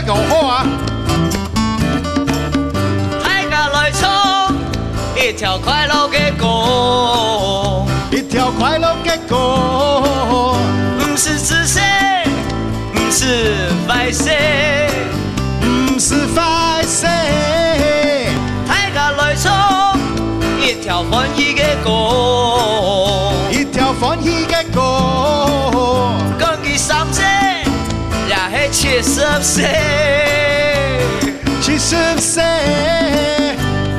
再讲好啊！大家来唱一条快乐的歌，一条快乐的歌，不是自私，不是坏事，不是坏事。大家来唱一条欢喜的歌，一条欢喜的歌，讲佢30歲，也係70歲。70歲，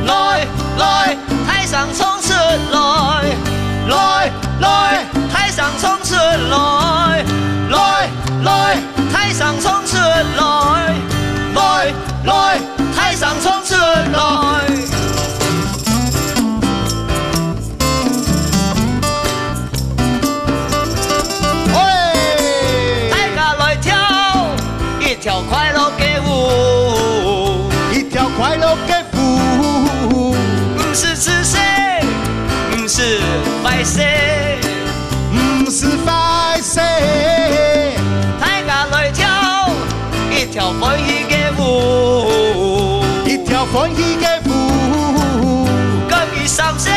來來，台上衝出來，來來，台上衝出來，來來，台上衝出來，來來，台上衝出來。一條快樂嘅舞，一條快樂嘅舞，不是自私，不是壞事，不是壞事。大家來跳一條歡喜嘅舞，一條歡喜嘅舞，講佢30歲，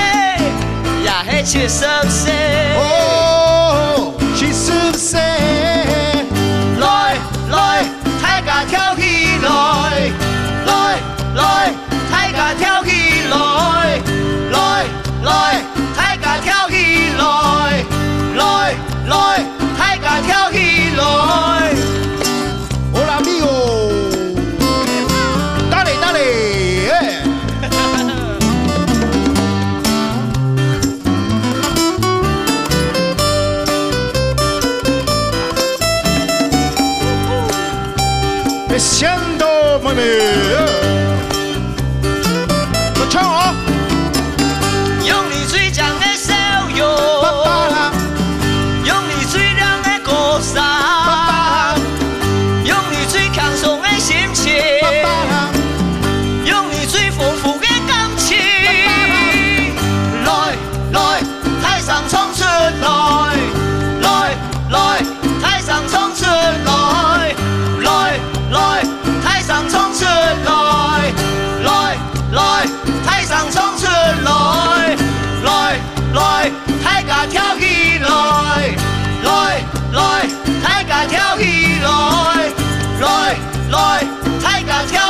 也係70歲。哦，70歲，來來。大家跳起來，來來，大家跳起來，來來，大家跳起來，來來，大家跳起來。Hola amigo，打嚟打嚟，Siendo muy bien， 我唱哦。用你最強的笑容，用你最亮的歌聲，用你最輕鬆的心情，用你最豐富的感情。來來，台上衝出來，來來，台上衝出來，來來，台上衝出來，來來，台上衝出來，來來，大家跳起來，來來，大家跳起來，來來，大家跳。